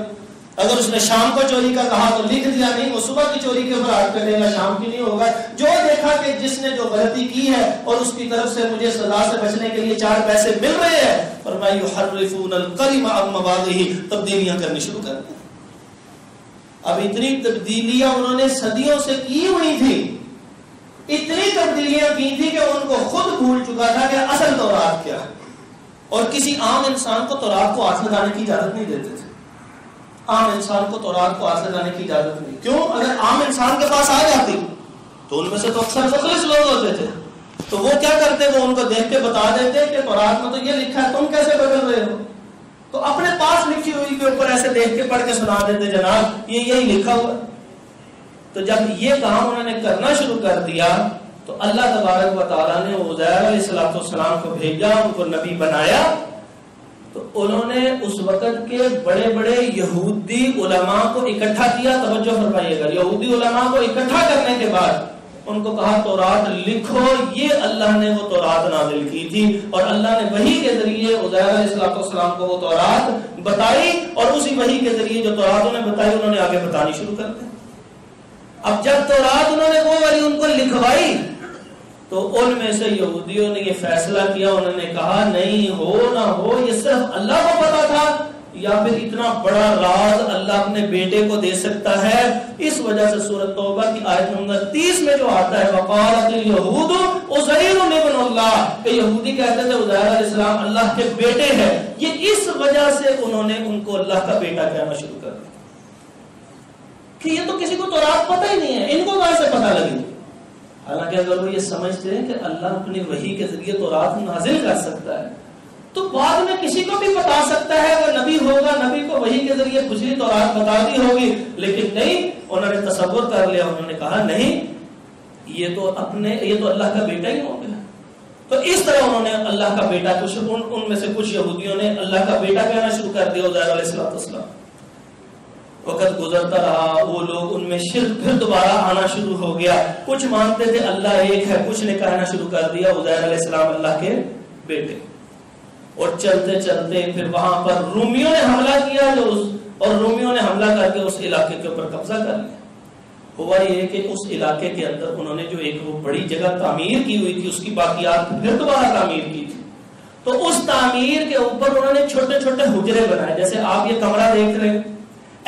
اگر اس نے شام کو چوری کا کہا تو لکھ دیا نہیں وہ صبح کی چوری کے اوپر ہاتھ کٹے گا، شام کی نہیں ہوگا. جو دیکھا کہ جس نے جو غلطی کی ہے اور اس کی طرف سے مجھے سزا سے بچنے کے لیے 4 پیسے مل رہے ہیں، فرمایا یحرفون الکلم عن مواضعہ، تبدیلیاں کرنی شروع کر دیں. اب اتنی تبدیلیاں انہوں نے صدیوں سے کی ہوئی تھی، اتنی تبدیلیاں کی تھی کہ ان کو خود بھول چکا تھا کہ اصل تورات کیا ہے. اور کسی عام انسان کو تورات کو ہاتھ لگانے کی اجازت نہیں دیتے تھے. عام انسان کو تورات کو ہاتھ لگانے کی اجازت نہیں. کیوں؟ اگر عام انسان کے پاس آ جاتی تو ان میں سے تو اکثر مخلص لوگ ہوتے تھے، تو وہ کیا کرتے، وہ ان کو دیکھ کے بتا دیتے کہ تورات میں تو یہ لکھا ہے، تم کیسے بدل رہے ہو؟ تو اپنے پاس لکھی ہوئی کے اوپر ایسے دیکھ کے پڑھ کے سنا دیتے جناب یہ یہی لکھا ہوا. تو جب یہ کام انہوں نے کرنا شروع کر دیا تو اللہ تبارک و تعالیٰ نے عزیر علیہ السلام کو بھیجا، ان کو نبی بنایا. تو انہوں نے اس وقت کے بڑے بڑے یہودی علماء کو اکٹھا کیا. توجہ فرمائیے گا، یہودی علماء کو اکٹھا کرنے کے بعد ان کو کہا تورات لکھو. یہ اللہ نے وہ تورات نازل کی تھی اور اللہ نے وحی کے ذریعے عزیر علیہ السلام کو وہ تورات بتائی اور اسی وحی کے ذریعے جو تورات انہوں نے بتائی انہوں نے آگے بتانی شروع کر دی. اب جب تورات انہوں نے وہ والی ان کو لکھوائی تو ان میں سے یہودیوں نے یہ فیصلہ کیا، انہوں نے کہا نہیں ہو نہ ہو یہ صرف اللہ کو پتا تھا یا پھر اتنا بڑا راز اللہ اپنے بیٹے کو دے سکتا ہے. اس وجہ سے سورۃ توبہ کی آیت نمبر 30 میں جو آتا ہے وقالت الیہود عزیر ابن اللہ، کہ یہودی کہتے تھے عزیر علیہ السلام اللہ کے بیٹے ہیں. یہ اس وجہ سے انہوں نے ان کو اللہ کا بیٹا کہنا شروع کر دیا کہ یہ تو کسی کو تورات پتہ ہی نہیں ہے، ان کو کہاں سے پتہ لگی. حالانکہ اگر وہ یہ سمجھتے ہیں کہ اللہ اپنی وحی کے ذریعے تورات نازل کر سکتا ہے تو بعد میں کسی کو بھی بتا سکتا ہے، وہ نبی ہوگا، نبی کو وحی کے ذریعے پچھلی تورات بتا دی ہوگی. لیکن نہیں، انہوں نے تصور کر لیا، انہوں نے کہا نہیں یہ تو اللہ کا بیٹا ہی ہو گیا. تو اس طرح انہوں نے اللہ کا بیٹا ان میں سے کچھ یہودیوں نے اللہ کا بیٹا کہنا شروع کر دیا عزیر علیہ السلام. وقت گزرتا رہا، وہ لوگ ان میں شرک پھر دوبارہ آنا شروع ہو گیا. کچھ مانتے تھے اللہ ایک ہے، کچھ نے کہنا شروع کر دیا عزیر علیہ السلام اللہ کے بیٹے. اور چلتے چلتے پھر وہاں پر رومیوں نے حملہ کیا اور رومیوں نے حملہ کر کے اس علاقے کے اوپر قبضہ کر لیا. ہوا یہ کہ اس علاقے کے اندر انہوں نے جو ایک وہ بڑی جگہ تعمیر کی ہوئی تھی اس کی باقیات پھر دوبارہ تعمیر کی تھی. تو اس تعمیر کے اوپر انہوں نے چھوٹے چھوٹے حجرے بنائے، جیسے آپ یہ کمرہ دیکھ رہے ہیں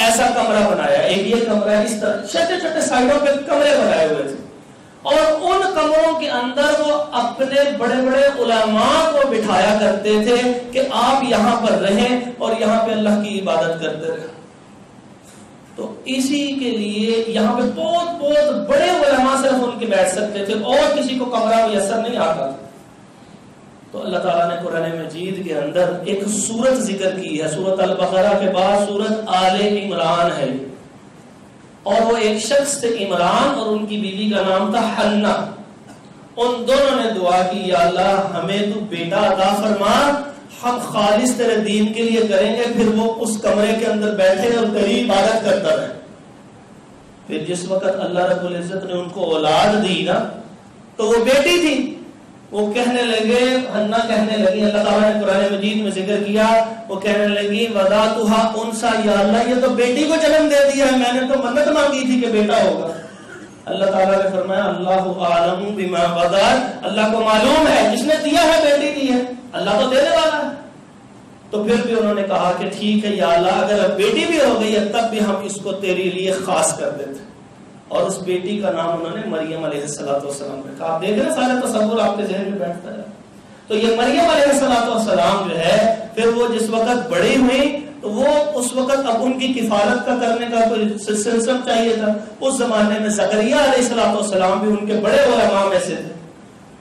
ایسا کمرہ بنایا، ایک یہ کمرہ ہے، اس طرح چھوٹے چھوٹے سائڈوں پہ کمرے بنائے ہوئے تھے. اور ان کمروں کے اندر وہ اپنے بڑے بڑے علماء کو بٹھایا کرتے تھے کہ آپ یہاں پر رہیں اور یہاں پہ اللہ کی عبادت کرتے رہیں. تو اسی کے لیے یہاں پہ بہت بہت بڑے علماء صرف ان کے بیٹھ سکتے تھے اور کسی کو کمرہ میسر نہیں آتا تھا. تو اللہ تعالیٰ نے قرآن مجید کے اندر ایک سورت ذکر کی ہے، سورت البقرہ کے بعد سورت آل عمران ہے، اور وہ ایک شخص تھے عمران اور ان کی بیوی کا نام تھا حنہ. ان دونوں نے دعا کی، یا اللہ ہمیں تو بیٹا عطا فرما، ہم خالص تیرے دین کے لیے کریں گے. پھر وہ اس کمرے کے اندر بیٹھے اور تیری عبادت کرتا رہے. پھر جس وقت اللہ رب العزت نے ان کو اولاد دی نا، تو وہ بیٹی تھی. وہ کہنے لگے، حنہ کہنے لگی، اللہ تعالیٰ نے قرآن مجید میں ذکر کیا، وہ کہنے لگی وَذَاتُهَا أُنْثَىٰ، یا اللہ یہ تو بیٹی کو جنم دے دیا ہے، میں نے تو منت مانگی تھی کہ بیٹا ہوگا. اللہ تعالیٰ نے فرمایا اللہ اعلم بما وضعت، اللہ کو معلوم ہے، جس نے دیا ہے بیٹی دی ہے، اللہ تو دینے والا ہے. تو پھر بھی انہوں نے کہا کہ ٹھیک ہے یا اللہ، اگر اب بیٹی بھی ہو گئی ہے تب بھی ہم اس کو تیرے لیے خاص کر دیتے. اور اس بیٹی کا نام انہوں نے مریم علیہ السلام رکھا. آپ دیکھ رہے ہیں سارا تصور آپ کے ذہن میں بیٹھتا ہے. تو یہ مریم علیہ السلام جو ہے، پھر وہ جس وقت بڑی ہوئی تو وہ اس وقت اب ان کی کفالت کا کرنے کا کوئی سلسلہ چاہیے تھا. اس زمانے میں زکریا علیہ السلام بھی ان کے بڑے علماء میں سے تھے.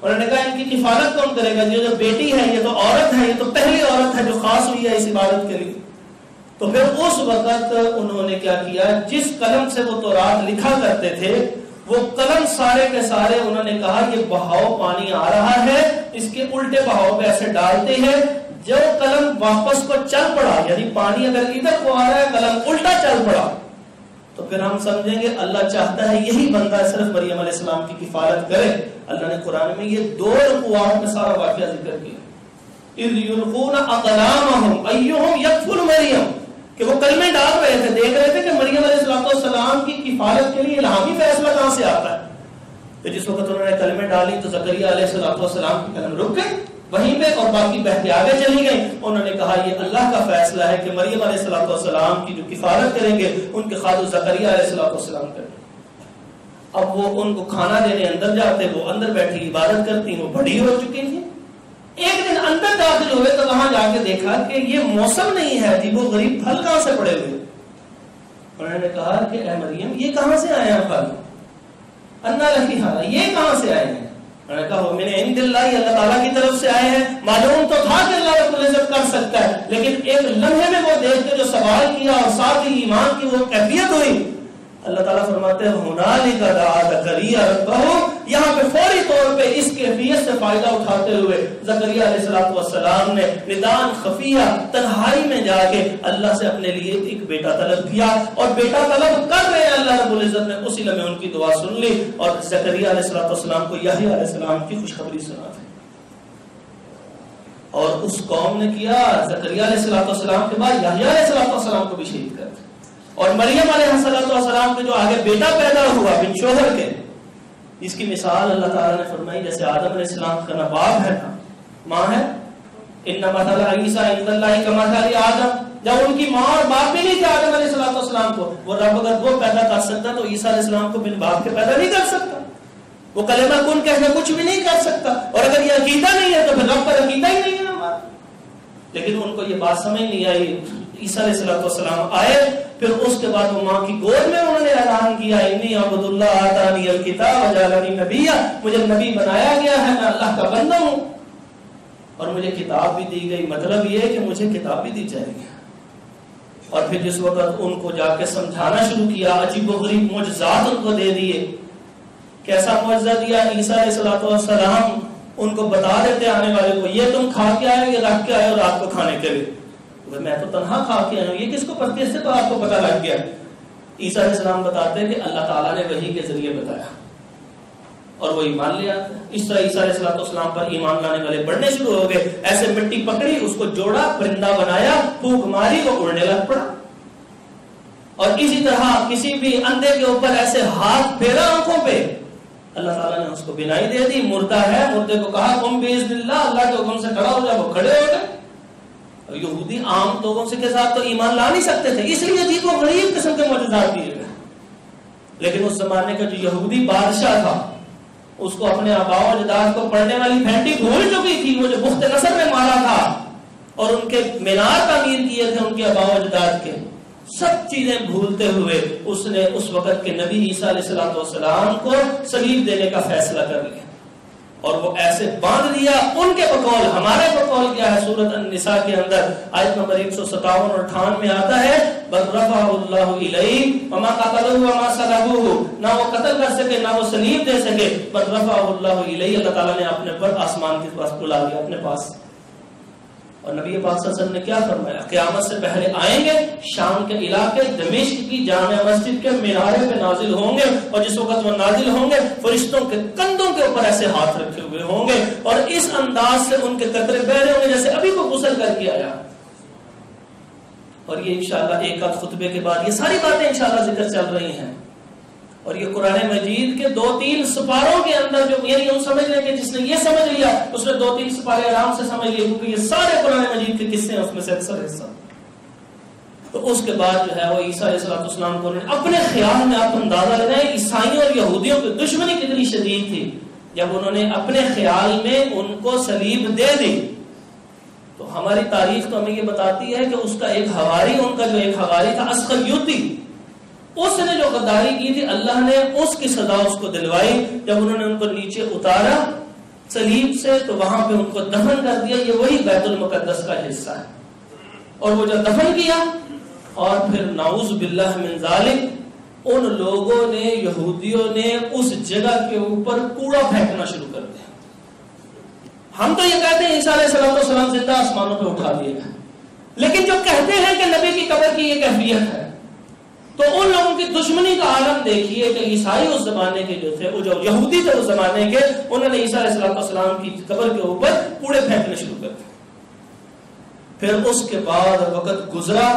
انہوں نے کہا ان کی کفالت کون کرے گا؟ یہ جو بیٹی ہے یہ تو عورت ہے، یہ تو پہلی عورت ہے جو خاص ہوئی ہے اس عبادت کے لیے. تو پھر اس وقت انہوں نے کیا کیا، جس قلم سے وہ تورات لکھا کرتے تھے وہ قلم سارے کے سارے انہوں نے کہا یہ بہاؤ پانی آ رہا ہے، اس کے الٹے بہاؤ پہ ایسے ڈالتے ہیں، جو قلم واپس کو چل پڑا، یعنی پانی اگر ادھر کو آ رہا ہے قلم الٹا چل پڑا، تو پھر ہم سمجھیں گے اللہ چاہتا ہے یہی بندہ صرف مریم علیہ السلام کی کفالت کرے. اللہ نے قرآن میں یہ 2 رکوعات میں سارا واقعہ ذکر کیا. اذ یلقون اقلامهم ایہم یکفل مریم، کہ وہ کلمے ڈال رہے تھے، دیکھ رہے تھے کہ مریم علیہ السلام کی کفالت کے لیے الہامی فیصلہ کہاں سے آتا ہے. تو جس وقت انہوں نے کلمے ڈالی تو زکریا علیہ السلام کی قلم رک گئی وہیں پہ اور باقی بہتے آگے چلی گئی. انہوں نے کہا یہ اللہ کا فیصلہ ہے کہ مریم علیہ السلام کی جو کفالت کریں گے ان کے خادم زکریا علیہ السلام کریں. اب وہ ان کو کھانا دینے اندر جاتے، وہ اندر بیٹھی عبادت کرتی، وہ بڑی ہو چکی تھی. ایک دن اندر داخل ہوئے تو وہاں جا کے دیکھا کہ یہ موسم نہیں ہے جی، وہ غریب پھل کہاں سے پڑے ہوئے. انہوں نے کہا کہ اے مریم یہ کہاں سے آئے ہیں پھل، انا لکی ہذا، یہ کہاں سے آئے ہیں؟ انہوں نے کہا وہ من عند اللہ، اللہ تعالیٰ کی طرف سے آئے ہیں. معلوم تو تھا کہ اللہ رب العزت کر سکتا ہے، لیکن ایک لمحے میں وہ دیکھ کے جو سوال کیا اور ساتھ ہی ایمان کی وہ کیفیت ہوئی. اللہ تعالیٰ فرماتے ہیں ہنالک دعا زکریا ربہ، یہاں پہ فوری طور پہ اس کیفیت سے فائدہ اٹھاتے ہوئے زکریا علیہ السلام نے ندان خفیہ تنہائی میں جا کے اللہ سے اپنے لیے ایک بیٹا طلب کیا، اور بیٹا طلب کر رہے ہیں اللہ رب العزت نے اسی لمحے ان کی دعا سن لی اور زکریا علیہ السلام کو یحییٰ علیہ السلام کی خوشخبری سنا دی. اور اس قوم نے کیا، زکریا علیہ السلام کے بعد یحییٰ علیہ السلام کو بھی شہید کر دیا. اور مریم علیہ السلام کے جو آگے بیٹا پیدا ہوا بن شوہر کے، جس کی مثال اللہ تعالیٰ نے فرمائی جیسے آدم علیہ السلام کا نہ باپ ہے نہ ماں ہے. ان مثل عیسیٰ عند اللہ کمثل آدم، جب ان کی ماں اور باپ بھی نہیں تھے آدم علیہ السلام کو، وہ رب اگر وہ پیدا کر سکتا تو عیسیٰ علیہ السلام کو بن باپ کے پیدا نہیں کر سکتا. وہ کلمہ کن کہہ کے کچھ بھی نہیں کر سکتا. اور اگر یہ عقیدہ نہیں ہے تو پھر رب کا عقیدہ ہی نہیں ہے ہمارا. لیکن ان کو یہ بات سمجھ نہیں آئی. عیسیٰ علیہ السلام آئے، پھر اس کے بعد وہ ماں کی گود میں انہوں نے اعلان کیا انی عبد اللہ آتانی الکتاب وجعلنی نبیا، مجھے نبی بنایا گیا ہے، میں اللہ کا بندہ ہوں اور مجھے کتاب بھی دی گئی. مطلب یہ ہے کہ مجھے کتاب بھی دی جائے گی. اور پھر جس وقت ان کو جا کے سمجھانا شروع کیا، عجیب و غریب معجزات ان کو دے دیے. کیسا معجزہ دیا؟ عیسیٰ علیہ السلام ان کو بتا دیتے آنے والے کو یہ تم کھا کے آئے، یہ رکھ کے آئے اور رات کو کھانے کے لیے. میں تو تنہا کھا کے آیا ہوں، یہ کس کو پتہ؟ اس سے تو آپ کو پتہ لگ گیا. عیسیٰ علیہ السلام بتاتے ہیں کہ اللہ تعالیٰ نے وحی کے ذریعے بتایا اور وہ ایمان لے آتے. اس طرح عیسیٰ علیہ السلام پر ایمان لانے والے بڑھنے شروع ہو گئے. ایسے مٹی پکڑی، اس کو جوڑا، پرندہ بنایا، پھونک ماری، وہ اڑنے لگ پڑا. اور اسی طرح کسی بھی اندھے کے اوپر ایسے ہاتھ پھیرا آنکھوں پہ، اللہ تعالیٰ نے اس کو بینائی دے دی. مردہ ہے، مردے کو کہا قم باذن اللہ، اللہ کے حکم سے کھڑا ہو جائے، وہ کھڑے ہو گئے. یہودی عام لوگوں سے کے ساتھ تو ایمان لا نہیں سکتے تھے، اس لیے عجیب و غریب قسم کے معجزات دیے گئے. لیکن اس زمانے کا جو یہودی بادشاہ تھا اس کو اپنے آباء و اجداد کو پڑھنے والی گھنٹی بھول چکی تھی. وہ جو بخت نصر میں مارا تھا اور ان کے مینار تعمیر کیے تھے ان کے آباء و اجداد کے، سب چیزیں بھولتے ہوئے اس نے اس وقت کے نبی عیسیٰ علیہ السلام کو صلیب دینے کا فیصلہ کر لیا. اور وہ ایسے باندھ دیا ان کے بقول. ہمارے بقول کیا ہے؟ سورۃ النساء کے اندر آیت نمبر 157 اور 58 میں آتا ہے بل رفعہ اللہ الیہ وما قتلوہ وما صلبوہ. نہ وہ قتل کر سکے نہ وہ صلیب دے سکے. بل رفعہ اللہ الیہ، اللہ تعالیٰ نے اپنے پر آسمان کے پاس بلا لیا اپنے پاس. اور نبی پاک صلی اللہ علیہ وسلم نے کیا فرمایا؟ قیامت سے پہلے آئیں گے، شام کے علاقے دمشق کی جامع مسجد کے مینارے پہ نازل ہوں گے، اور جس وقت وہ نازل ہوں گے فرشتوں کے کندھوں کے اوپر ایسے ہاتھ رکھے ہوئے ہوں گے، اور اس انداز سے ان کے قطرے بہ رہے ہوں گے جیسے ابھی کو غسل کر کے آیا. اور یہ انشاءاللہ ایک آدھ خطبے کے بعد یہ ساری باتیں انشاءاللہ ذکر چل رہی ہیں. اور یہ قرآن مجید کے 2-3 سپاروں کے اندر جو یعنی ہم سمجھ لیں کہ جس نے یہ سمجھ لیا اس نے 2-3 سپارے آرام سے سمجھ لیے، کیونکہ یہ سارے قرآن مجید کے قصے ہیں، اس میں سے اکثر حصہ. تو اس کے بعد جو ہے وہ عیسیٰ علیہ السلام کو اپنے خیال میں آپ اندازہ لگائیں عیسائیوں اور یہودیوں کی دشمنی کتنی شدید تھی. جب انہوں نے اپنے خیال میں ان کو صلیب دے دی تو ہماری تاریخ تو ہمیں یہ بتاتی ہے کہ اس کا ایک حواری، ان کا جو ایک حواری تھا اسخریوطی، اس نے جو غداری کی تھی اللہ نے اس کی سزا اس کو دلوائی. جب انہوں نے ان کو نیچے اتارا صلیب سے تو وہاں پہ ان کو دفن کر دیا. یہ وہی بیت المقدس کا حصہ ہے. اور وہ جو دفن کیا اور پھر نعوذ باللہ من ذالک ان لوگوں نے یہودیوں نے اس جگہ کے اوپر کوڑا پھینکنا شروع کر دیا. ہم تو یہ کہتے ہیں عیسیٰ علیہ السلام زندہ آسمانوں پہ اٹھا دیے گئے، لیکن جو کہتے ہیں کہ نبی کی قبر کی یہ کیفیت ہے، تو ان لوگوں کی دشمنی کا عالم دیکھیے کہ عیسائی اس زمانے کے جو تھے، وہ جو یہودی تھے اس زمانے کے، انہوں نے عیسیٰ علیہ السلام کی قبر کے اوپر کوڑے پھینکنے شروع کر دیے. پھر اس کے بعد وقت گزرا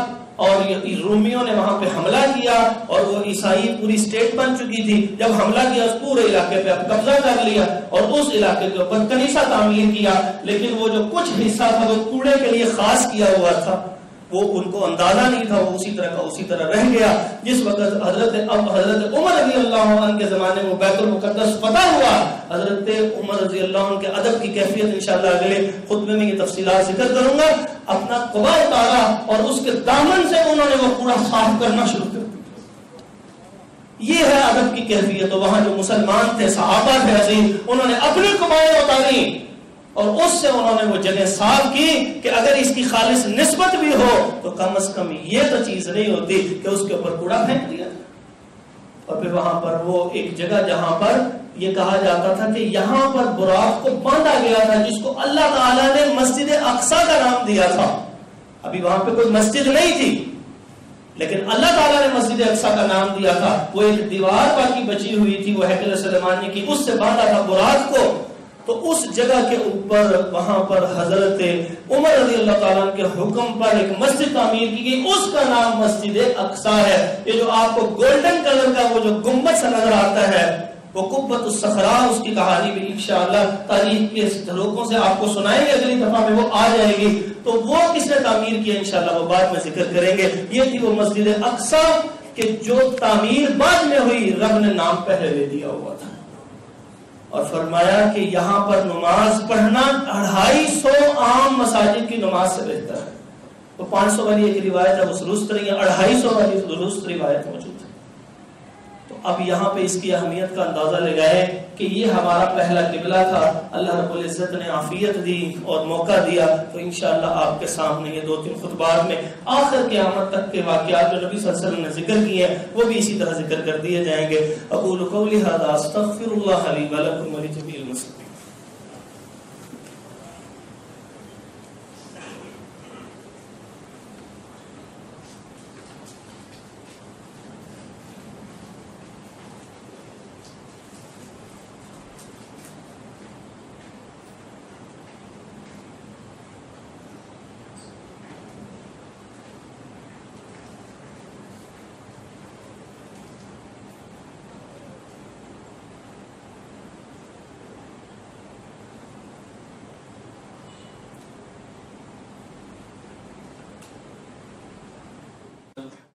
اور رومیوں نے وہاں پہ حملہ کیا اور وہ عیسائی پوری اسٹیٹ بن چکی تھی. جب حملہ کیا اس پورے علاقے پہ قبضہ کر لیا اور اس علاقے کے اوپر کنیسہ تعمیر کیا، لیکن وہ جو کچھ حصہ تھا وہ کوڑے کے لیے خاص کیا ہوا تھا، وہ ان کو اندازہ نہیں تھا، وہ اسی طرح کا اسی طرح رہ گیا. جس وقت حضرت عمر رضی اللہ عنہ کے زمانے میں بیت المقدس فتح ہوا، حضرت عمر رضی اللہ عنہ کے ادب کی کیفیت انشاءاللہ اگلے خطبے میں یہ تفصیلات ذکر کروں گا. اپنا قبا اتارا اور اس کے دامن سے انہوں نے وہ کوڑا صاف کرنا شروع کر دیا. یہ ہے ادب کی کیفیت. وہاں جو مسلمان تھے، صحابہ تھے عزیز، انہوں نے اپنی قبائیں اتاری اور اس سے انہوں نے وہ جگہ صاف کی کہ اگر اس کی خالص نسبت بھی ہو تو کم از کم یہ تو چیز نہیں ہوتی کہ اس کے اوپر کوڑا پھینک دیا. اور پھر وہاں پر وہ ایک جگہ جہاں پر یہ کہا جاتا تھا کہ یہاں پر براق کو باندھا گیا تھا، جس کو اللہ تعالیٰ نے مسجد اقصیٰ کا نام دیا تھا. ابھی وہاں پہ کوئی مسجد نہیں تھی، لیکن اللہ تعالیٰ نے مسجد اقصیٰ کا نام دیا تھا. وہ ایک دیوار باقی بچی ہوئی تھی، وہ ہیکل سلیمانی کی، اس سے باندھا تھا براق کو. تو اس جگہ کے اوپر وہاں پر حضرت عمر رضی اللہ تعالیٰ کے حکم پر ایک مسجد تعمیر کی گئی، اس کا نام مسجد اقصیٰ ہے. یہ جو آپ کو گولڈن کلر کا وہ جو گنبد سا نظر آتا ہے وہ قبۃ الصخرا، اس کی کہانی بھی انشاءاللہ تاریخ کے جھلکوں سے آپ کو سنائیں گے، اگلی دفعہ میں وہ آ جائے گی. تو وہ کس نے تعمیر کیا انشاءاللہ وہ بعد میں ذکر کریں گے. یہ تھی وہ مسجد اقصیٰ کہ جو تعمیر بعد میں ہوئی، رب نے نام پہلے لے دیا ہوا تھا اور فرمایا کہ یہاں پر نماز پڑھنا 250 عام مساجد کی نماز سے بہتر ہے. تو 500 والی ایک روایت ہے وہ درست نہیں ہے، 250 والی درست روایت موجود ہے. تو اب یہاں پہ اس کی اہمیت کا اندازہ لگائے کہ یہ ہمارا پہلا قبلہ تھا. اللہ رب العزت نے عافیت دی اور موقع دیا تو انشاءاللہ آپ کے سامنے یہ 2-3 خطبات میں آخر قیامت تک کے واقعات جو نبی صلی اللہ علیہ وسلم نے ذکر کیے ہیں وہ بھی اسی طرح ذکر کر دیے جائیں گے. اقول قولی ھذا استغفر اللہ لی ولکم ولجميع